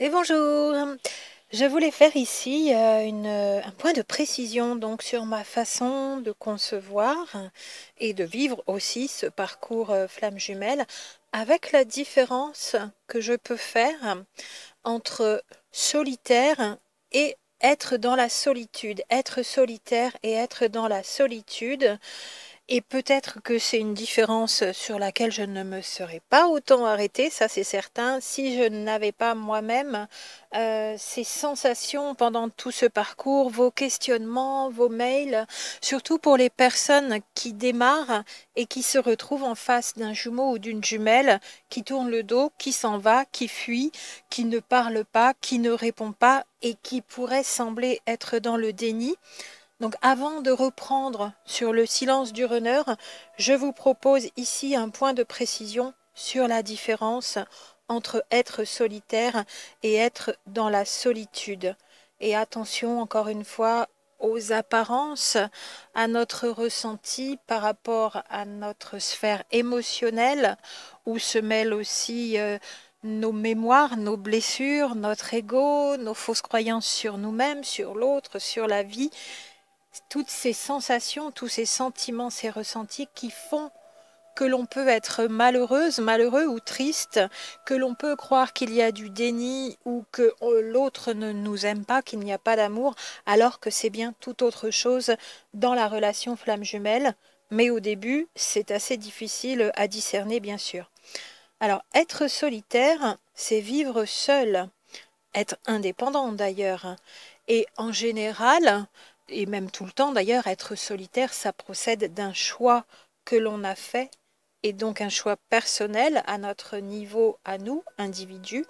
Et bonjour. Je voulais faire ici un point de précision donc sur ma façon de concevoir et de vivre aussi ce parcours flamme jumelle, avec la différence que je peux faire entre solitaire et être dans la solitude, être solitaire et être dans la solitude. Et peut-être que c'est une différence sur laquelle je ne me serais pas autant arrêtée, ça c'est certain, si je n'avais pas moi-même ces sensations pendant tout ce parcours, vos questionnements, vos mails, surtout pour les personnes qui démarrent et qui se retrouvent en face d'un jumeau ou d'une jumelle qui tourne le dos, qui s'en va, qui fuit, qui ne parle pas, qui ne répond pas et qui pourrait sembler être dans le déni. Donc avant de reprendre sur le silence du runner, je vous propose ici un point de précision sur la différence entre être solitaire et être dans la solitude. Et attention encore une fois aux apparences, à notre ressenti par rapport à notre sphère émotionnelle, où se mêlent aussi nos mémoires, nos blessures, notre ego, nos fausses croyances sur nous-mêmes, sur l'autre, sur la vie. Toutes ces sensations, tous ces sentiments, ces ressentis qui font que l'on peut être malheureuse, malheureux ou triste, que l'on peut croire qu'il y a du déni ou que l'autre ne nous aime pas, qu'il n'y a pas d'amour, alors que c'est bien tout autre chose dans la relation flamme jumelle. Mais au début, c'est assez difficile à discerner, bien sûr. Alors, être solitaire, c'est vivre seul, être indépendant d'ailleurs. Et en général, et même tout le temps d'ailleurs, être solitaire, ça procède d'un choix que l'on a fait, et donc un choix personnel à notre niveau, à nous, individus,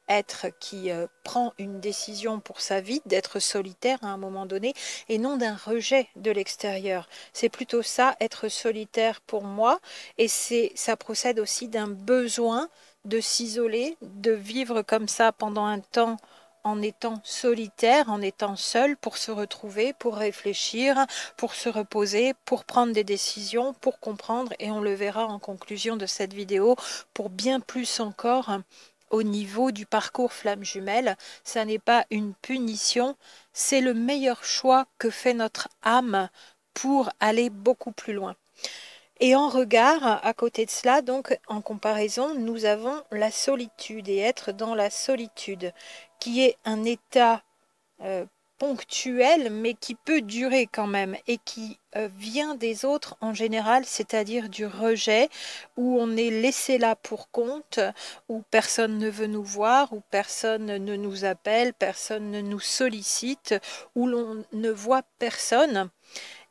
être qui prend une décision pour sa vie, d'être solitaire à un moment donné, et non d'un rejet de l'extérieur. C'est plutôt ça, être solitaire pour moi, et ça procède aussi d'un besoin de s'isoler, de vivre comme ça pendant un temps en étant solitaire, en étant seul, pour se retrouver, pour réfléchir, pour se reposer, pour prendre des décisions, pour comprendre, et on le verra en conclusion de cette vidéo, pour bien plus encore au niveau du parcours flamme jumelle. Ça n'est pas une punition, c'est le meilleur choix que fait notre âme pour aller beaucoup plus loin. Et en regard, à côté de cela, donc en comparaison, nous avons la solitude et être dans la solitude, qui est un état ponctuel, mais qui peut durer quand même et qui vient des autres en général, c'est-à-dire du rejet, où on est laissé là pour compte, où personne ne veut nous voir, où personne ne nous appelle, personne ne nous sollicite, où l'on ne voit personne.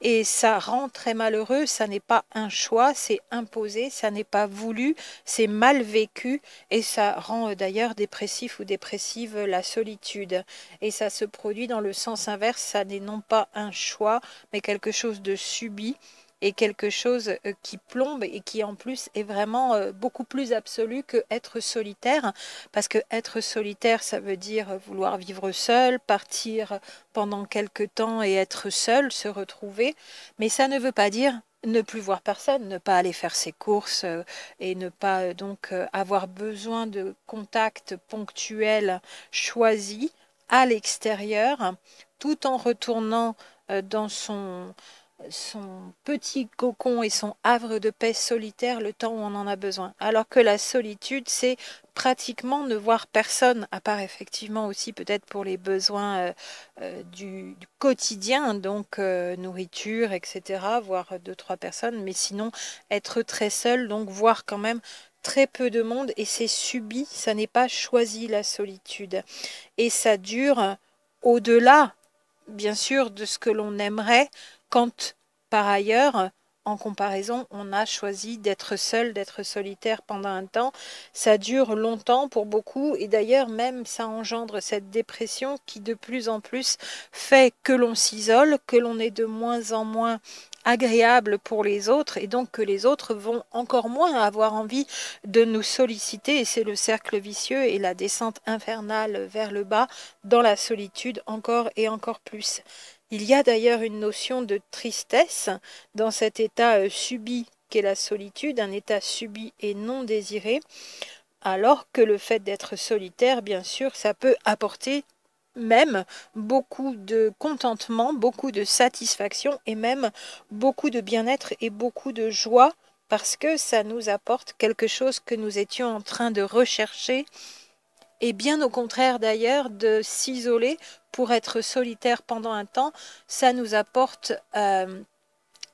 Et ça rend très malheureux, ça n'est pas un choix, c'est imposé, ça n'est pas voulu, c'est mal vécu et ça rend d'ailleurs dépressif ou dépressive la solitude. Et ça se produit dans le sens inverse, ça n'est non pas un choix, mais quelque chose de subi et quelque chose qui plombe et qui en plus est vraiment beaucoup plus absolu que être solitaire, parce que être solitaire, ça veut dire vouloir vivre seul, partir pendant quelque temps et être seul, se retrouver, mais ça ne veut pas dire ne plus voir personne, ne pas aller faire ses courses et ne pas donc avoir besoin de contacts ponctuels choisis à l'extérieur, tout en retournant dans son petit cocon et son havre de paix solitaire le temps où on en a besoin. Alors que la solitude, c'est pratiquement ne voir personne, à part effectivement aussi peut-être pour les besoins du quotidien, donc nourriture, etc., voir deux, trois personnes, mais sinon être très seul, donc voir quand même très peu de monde, et c'est subi, ça n'est pas choisi la solitude. Et ça dure au-delà, bien sûr, de ce que l'on aimerait, quand par ailleurs, en comparaison, on a choisi d'être seul, d'être solitaire pendant un temps. Ça dure longtemps pour beaucoup, et d'ailleurs même ça engendre cette dépression qui de plus en plus fait que l'on s'isole, que l'on est de moins en moins agréable pour les autres, et donc que les autres vont encore moins avoir envie de nous solliciter, et c'est le cercle vicieux et la descente infernale vers le bas dans la solitude encore et encore plus. Il y a d'ailleurs une notion de tristesse dans cet état subi qu'est la solitude, un état subi et non désiré, Alors que le fait d'être solitaire, bien sûr, ça peut apporter même beaucoup de contentement, beaucoup de satisfaction et même beaucoup de bien-être et beaucoup de joie parce que ça nous apporte quelque chose que nous étions en train de rechercher et bien au contraire d'ailleurs de s'isoler pour être solitaire pendant un temps, ça nous apporte un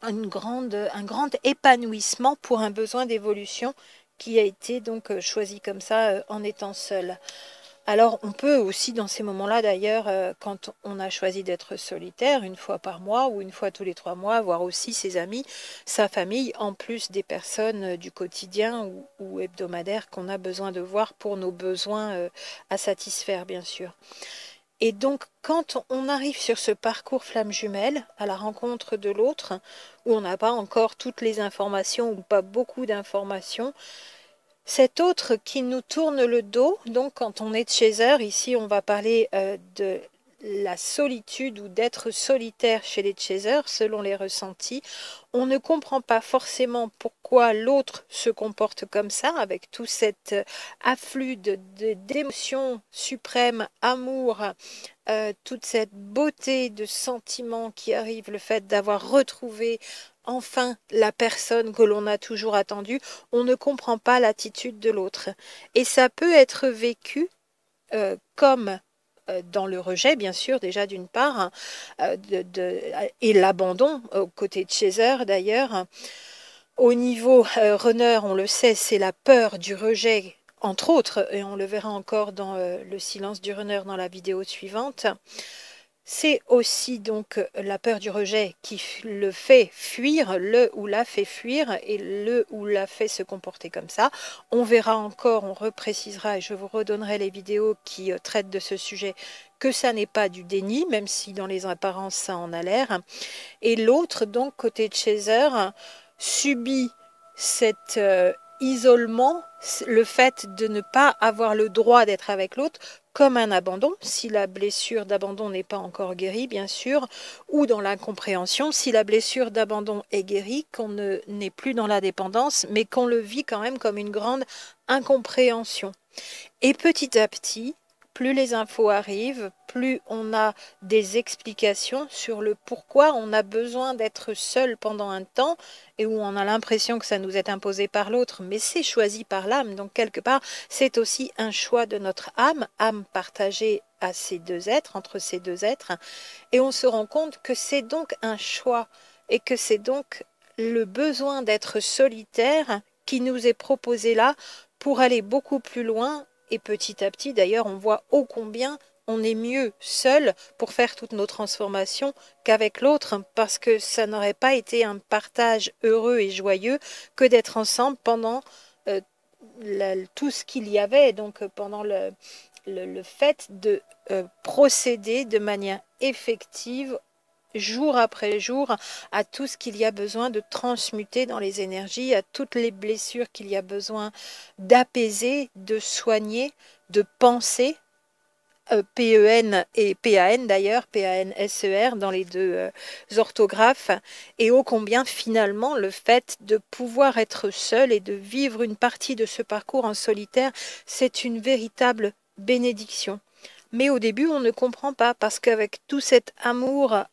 grand épanouissement pour un besoin d'évolution qui a été donc choisi comme ça en étant seul. Alors on peut aussi dans ces moments-là d'ailleurs, quand on a choisi d'être solitaire, une fois par mois ou une fois tous les 3 mois, voir aussi ses amis, sa famille, en plus des personnes du quotidien ou hebdomadaires qu'on a besoin de voir pour nos besoins à satisfaire bien sûr. Et donc, quand on arrive sur ce parcours flamme jumelle, à la rencontre de l'autre, où on n'a pas encore toutes les informations ou pas beaucoup d'informations, cet autre qui nous tourne le dos, donc quand on est de chaser, ici on va parler de la solitude ou d'être solitaire chez les chasers selon les ressentis, on ne comprend pas forcément pourquoi l'autre se comporte comme ça, avec tout cet afflux d'émotions suprêmes, amour, toute cette beauté de sentiments qui arrive, le fait d'avoir retrouvé enfin la personne que l'on a toujours attendue, on ne comprend pas l'attitude de l'autre. Et ça peut être vécu comme dans le rejet, bien sûr, déjà d'une part, hein, et l'abandon, au côté de chaser d'ailleurs. Au niveau runner, on le sait, c'est la peur du rejet, entre autres, et on le verra encore dans le silence du runner dans la vidéo suivante. C'est aussi donc la peur du rejet qui le fait fuir, le ou la fait fuir et le ou la fait se comporter comme ça. On verra encore, on reprécisera et je vous redonnerai les vidéos qui traitent de ce sujet que ça n'est pas du déni, même si dans les apparences ça en a l'air. Et l'autre, donc côté chaser, subit cet isolement, le fait de ne pas avoir le droit d'être avec l'autre, comme un abandon, si la blessure d'abandon n'est pas encore guérie, bien sûr, ou dans l'incompréhension, si la blessure d'abandon est guérie, qu'on n'est plus dans la dépendance, mais qu'on le vit quand même comme une grande incompréhension. Et petit à petit, plus les infos arrivent, plus on a des explications sur le pourquoi on a besoin d'être seul pendant un temps et où on a l'impression que ça nous est imposé par l'autre, mais c'est choisi par l'âme. Donc quelque part, c'est aussi un choix de notre âme partagée à ces deux êtres, entre ces deux êtres. Et on se rend compte que c'est donc un choix et que c'est donc le besoin d'être solitaire qui nous est proposé là pour aller beaucoup plus loin. Et petit à petit, d'ailleurs, on voit ô combien on est mieux seul pour faire toutes nos transformations qu'avec l'autre, parce que ça n'aurait pas été un partage heureux et joyeux que d'être ensemble pendant tout ce qu'il y avait, donc pendant le fait de procéder de manière effective jour après jour à tout ce qu'il y a besoin de transmuter dans les énergies, à toutes les blessures qu'il y a besoin d'apaiser, de soigner, de penser, PEN et PAN d'ailleurs, PANSER dans les deux orthographes, et ô combien finalement le fait de pouvoir être seul et de vivre une partie de ce parcours en solitaire, c'est une véritable bénédiction. Mais au début, on ne comprend pas parce qu'avec tout cet amour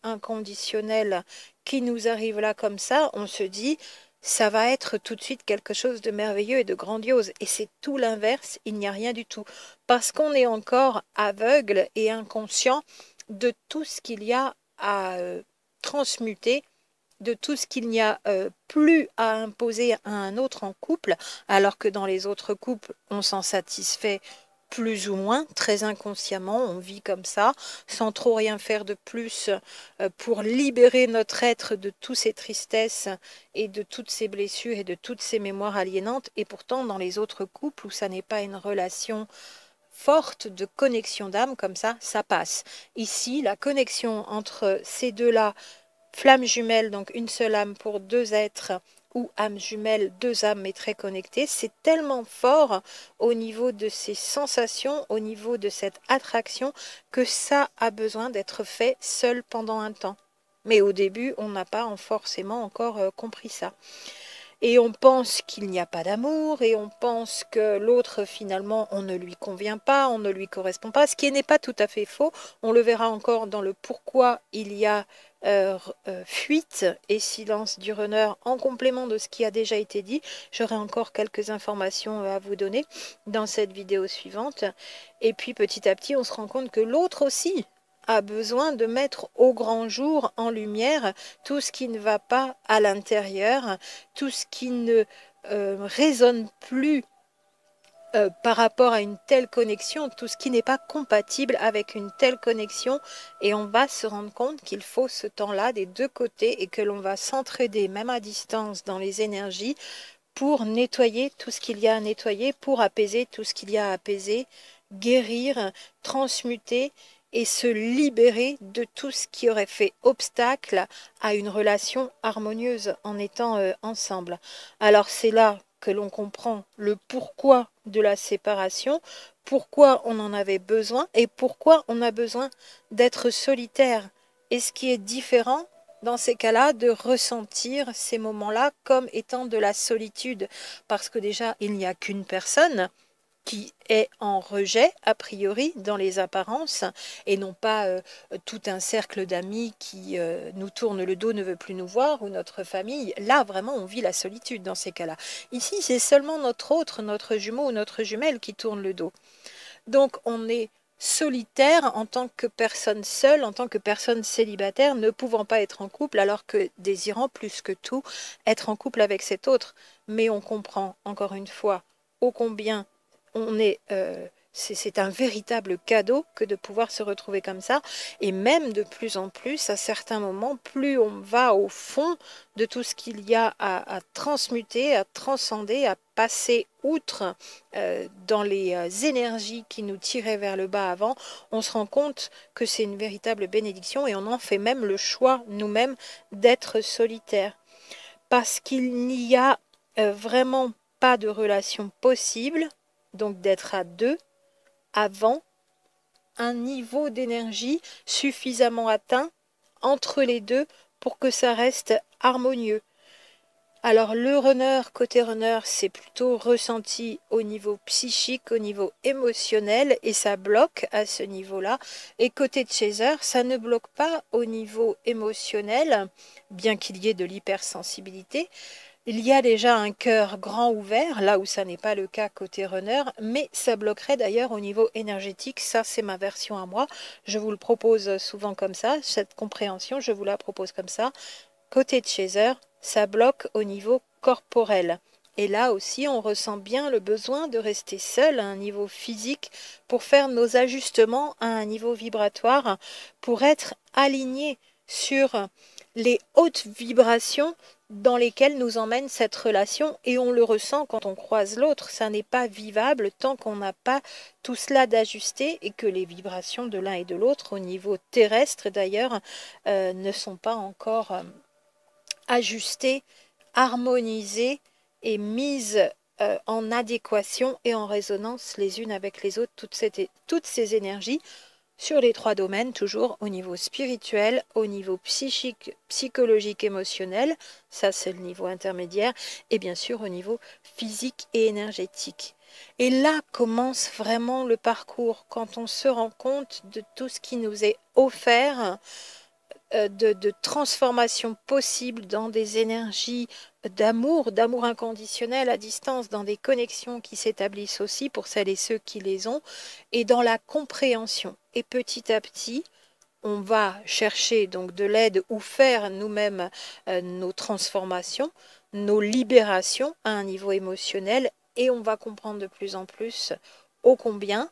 inconditionnel qui nous arrive là comme ça, on se dit, ça va être tout de suite quelque chose de merveilleux et de grandiose. Et c'est tout l'inverse, il n'y a rien du tout. Parce qu'on est encore aveugle et inconscient de tout ce qu'il y a à transmuter, de tout ce qu'il n'y a plus à imposer à un autre en couple, alors que dans les autres couples, on s'en satisfait plus ou moins, très inconsciemment, on vit comme ça, sans trop rien faire de plus pour libérer notre être de toutes ces tristesses et de toutes ces blessures et de toutes ces mémoires aliénantes. Et pourtant, dans les autres couples où ça n'est pas une relation forte de connexion d'âme comme ça passe. Ici, la connexion entre ces deux-là, flamme jumelle, donc une seule âme pour deux êtres, ou âme jumelle, deux âmes mais très connectées, c'est tellement fort au niveau de ces sensations, au niveau de cette attraction, que ça a besoin d'être fait seul pendant un temps. Mais au début, on n'a pas forcément encore compris ça. et on pense qu'il n'y a pas d'amour, et on pense que l'autre, finalement, on ne lui convient pas, on ne lui correspond pas, ce qui n'est pas tout à fait faux. On le verra encore dans le pourquoi il y a fuite et silence du runner en complément de ce qui a déjà été dit. J'aurai encore quelques informations à vous donner dans cette vidéo suivante. Et puis petit à petit, on se rend compte que l'autre aussi a besoin de mettre au grand jour, en lumière, tout ce qui ne va pas à l'intérieur, tout ce qui ne résonne plus par rapport à une telle connexion, tout ce qui n'est pas compatible avec une telle connexion, et on va se rendre compte qu'il faut ce temps-là des deux côtés et que l'on va s'entraider, même à distance, dans les énergies, pour nettoyer tout ce qu'il y a à nettoyer, pour apaiser tout ce qu'il y a à apaiser, guérir, transmuter et se libérer de tout ce qui aurait fait obstacle à une relation harmonieuse en étant ensemble. Alors c'est là que l'on comprend le pourquoi de la séparation, pourquoi on en avait besoin et pourquoi on a besoin d'être solitaire. Et ce qui est différent dans ces cas-là, de ressentir ces moments-là comme étant de la solitude. Parce que déjà, il n'y a qu'une personne qui est en rejet, a priori, dans les apparences, et non pas tout un cercle d'amis qui nous tourne le dos, ne veut plus nous voir, ou notre famille. Là, vraiment, on vit la solitude dans ces cas-là. Ici, c'est seulement notre autre, notre jumeau ou notre jumelle qui tourne le dos. Donc, on est solitaire en tant que personne seule, en tant que personne célibataire, ne pouvant pas être en couple, alors que désirant plus que tout être en couple avec cet autre. Mais on comprend, encore une fois, ô combien on est... c'est un véritable cadeau que de pouvoir se retrouver comme ça. Et même de plus en plus, à certains moments, plus on va au fond de tout ce qu'il y a à transmuter, à transcender, à passer outre dans les énergies qui nous tiraient vers le bas avant, on se rend compte que c'est une véritable bénédiction et on en fait même le choix nous-mêmes d'être solitaire. Parce qu'il n'y a vraiment pas de relation possible, donc d'être à deux, avant un niveau d'énergie suffisamment atteint entre les deux pour que ça reste harmonieux. Alors le runner, côté runner, c'est plutôt ressenti au niveau psychique, au niveau émotionnel, et ça bloque à ce niveau-là. Et côté chaser, ça ne bloque pas au niveau émotionnel, bien qu'il y ait de l'hypersensibilité. Il y a déjà un cœur grand ouvert, là où ça n'est pas le cas côté runner, mais ça bloquerait d'ailleurs au niveau énergétique. Ça, c'est ma version à moi. Je vous le propose souvent comme ça, cette compréhension, je vous la propose comme ça. Côté chaser, ça bloque au niveau corporel. Et là aussi, on ressent bien le besoin de rester seul à un niveau physique pour faire nos ajustements à un niveau vibratoire, pour être aligné sur les hautes vibrations dans lesquelles nous emmène cette relation, et on le ressent quand on croise l'autre. Ça n'est pas vivable tant qu'on n'a pas tout cela d'ajusté et que les vibrations de l'un et de l'autre, au niveau terrestre d'ailleurs, ne sont pas encore ajustées, harmonisées et mises en adéquation et en résonance les unes avec les autres, toutes ces énergies sur les trois domaines, toujours au niveau spirituel, au niveau psychique, psychologique, émotionnel, ça c'est le niveau intermédiaire, et bien sûr au niveau physique et énergétique. Et là commence vraiment le parcours, quand on se rend compte de tout ce qui nous est offert, de transformation possible dans des énergies d'amour inconditionnel à distance, dans des connexions qui s'établissent aussi pour celles et ceux qui les ont, et dans la compréhension. Et petit à petit, on va chercher donc de l'aide ou faire nous-mêmes nos transformations, nos libérations à un niveau émotionnel, et on va comprendre de plus en plus ô combien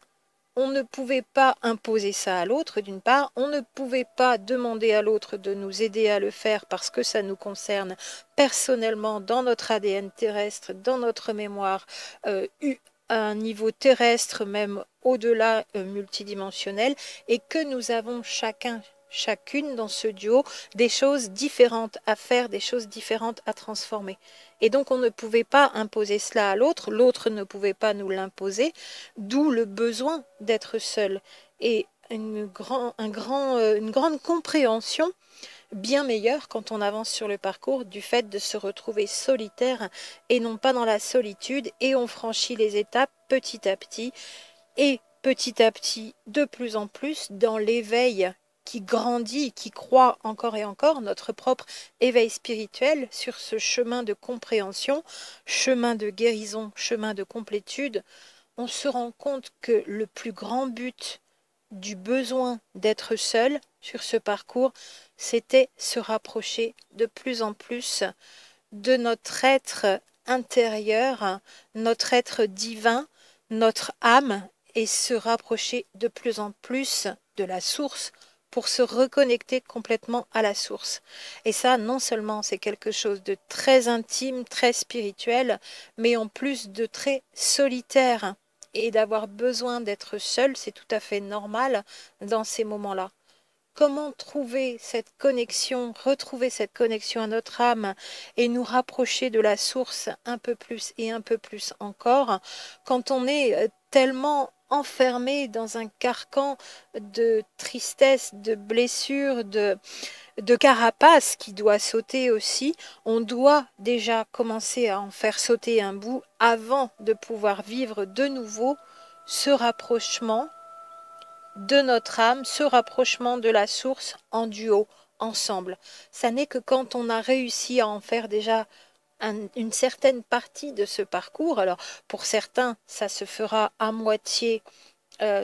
on ne pouvait pas imposer ça à l'autre, d'une part, on ne pouvait pas demander à l'autre de nous aider à le faire parce que ça nous concerne personnellement dans notre ADN terrestre, dans notre mémoire, à un niveau terrestre, même au-delà multidimensionnel, et que nous avons chacune dans ce duo des choses différentes à faire, des choses différentes à transformer. Et donc on ne pouvait pas imposer cela à l'autre, l'autre ne pouvait pas nous l'imposer, d'où le besoin d'être seul et une grande compréhension bien meilleure quand on avance sur le parcours du fait de se retrouver solitaire et non pas dans la solitude, et on franchit les étapes petit à petit et petit à petit de plus en plus dans l'éveil qui grandit, qui croît encore et encore, notre propre éveil spirituel sur ce chemin de compréhension, chemin de guérison, chemin de complétude. On se rend compte que le plus grand but du besoin d'être seul sur ce parcours, c'était se rapprocher de plus en plus de notre être intérieur, notre être divin, notre âme, et se rapprocher de plus en plus de la source pour se reconnecter complètement à la source. Et ça, non seulement c'est quelque chose de très intime, très spirituel, mais en plus de très solitaire. Et d'avoir besoin d'être seul, c'est tout à fait normal dans ces moments-là. Comment trouver cette connexion, retrouver cette connexion à notre âme et nous rapprocher de la source un peu plus et un peu plus encore quand on est tellement enfermé dans un carcan de tristesse, de blessure, de carapace qui doit sauter aussi. On doit déjà commencer à en faire sauter un bout avant de pouvoir vivre de nouveau ce rapprochement de notre âme, ce rapprochement de la source en duo, ensemble. Ça n'est que quand on a réussi à en faire déjà une certaine partie de ce parcours. Alors pour certains, ça se fera à moitié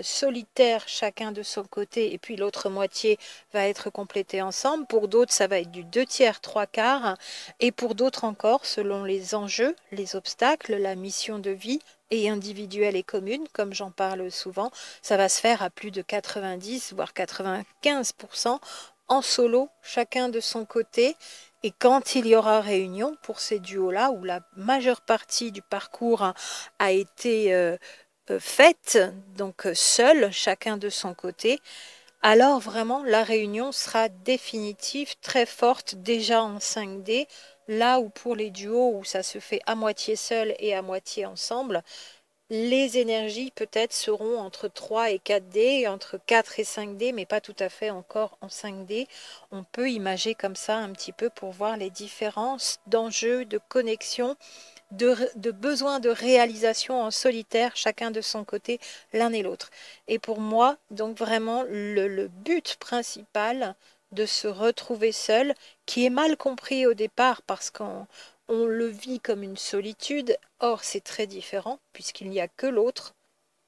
solitaire, chacun de son côté, et puis l'autre moitié va être complétée ensemble. Pour d'autres, ça va être du 2/3, 3/4, et pour d'autres encore, selon les enjeux, les obstacles, la mission de vie et individuelle et commune, comme j'en parle souvent, ça va se faire à plus de 90 voire 95% en solo, chacun de son côté. Et quand il y aura réunion pour ces duos-là, où la majeure partie du parcours a été faite, donc seul, chacun de son côté, alors vraiment la réunion sera définitive, très forte, déjà en 5D, là où pour les duos où ça se fait à moitié seul et à moitié ensemble, les énergies peut-être seront entre 3 et 4D, entre 4 et 5D, mais pas tout à fait encore en 5D. On peut imager comme ça un petit peu pour voir les différences d'enjeux, de connexion, de besoin de réalisation en solitaire, chacun de son côté, l'un et l'autre. Et pour moi, donc vraiment, le but principal de se retrouver seul, qui est mal compris au départ parce qu'on le vit comme une solitude, or c'est très différent puisqu'il n'y a que l'autre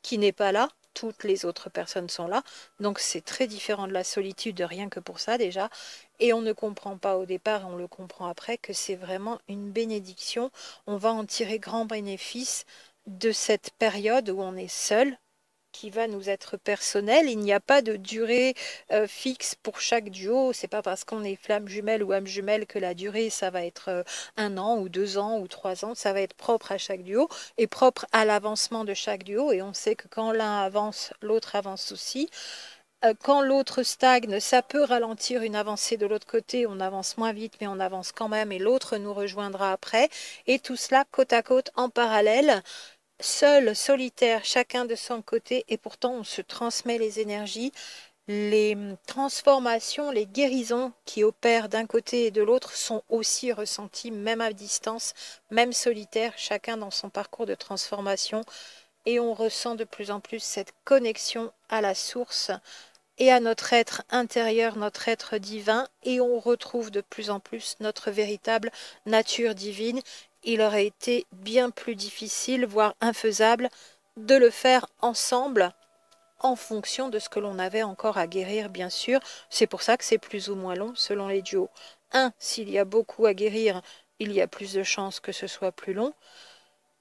qui n'est pas là, toutes les autres personnes sont là, donc c'est très différent de la solitude, rien que pour ça déjà, et on ne comprend pas au départ, on le comprend après, que c'est vraiment une bénédiction, on va en tirer grand bénéfice de cette période où on est seul, qui va nous être personnel. Il n'y a pas de durée fixe pour chaque duo. C'est pas parce qu'on est flamme jumelle ou âme jumelle que la durée, ça va être 1 an ou 2 ans ou 3 ans. Ça va être propre à chaque duo et propre à l'avancement de chaque duo. Et on sait que quand l'un avance, l'autre avance aussi. Quand l'autre stagne, ça peut ralentir une avancée de l'autre côté. On avance moins vite, mais on avance quand même et l'autre nous rejoindra après. Et tout cela côte à côte en parallèle. Seul, solitaire, chacun de son côté, et pourtant on se transmet les énergies, les transformations, les guérisons qui opèrent d'un côté et de l'autre sont aussi ressenties, même à distance, même solitaire, chacun dans son parcours de transformation, et on ressent de plus en plus cette connexion à la source et à notre être intérieur, notre être divin, et on retrouve de plus en plus notre véritable nature divine. Il aurait été bien plus difficile, voire infaisable, de le faire ensemble en fonction de ce que l'on avait encore à guérir, bien sûr. C'est pour ça que c'est plus ou moins long selon les duos. S'il y a beaucoup à guérir, il y a plus de chances que ce soit plus long.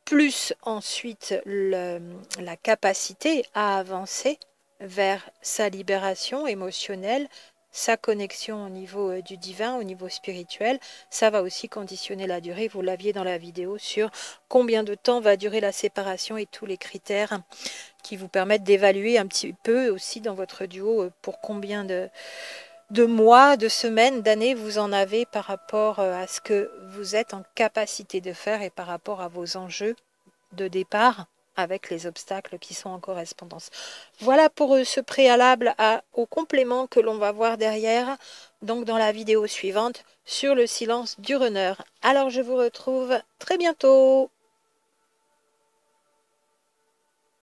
Plus ensuite la capacité à avancer vers sa libération émotionnelle, sa connexion au niveau du divin, au niveau spirituel, ça va aussi conditionner la durée. Vous l'aviez dans la vidéo sur combien de temps va durer la séparation et tous les critères qui vous permettent d'évaluer un petit peu aussi dans votre duo pour combien de mois, de semaines, d'années vous en avez par rapport à ce que vous êtes en capacité de faire et par rapport à vos enjeux de départ avec les obstacles qui sont en correspondance. Voilà pour ce préalable au complément que l'on va voir derrière. donc dans la vidéo suivante sur le silence du runner. Alors je vous retrouve très bientôt.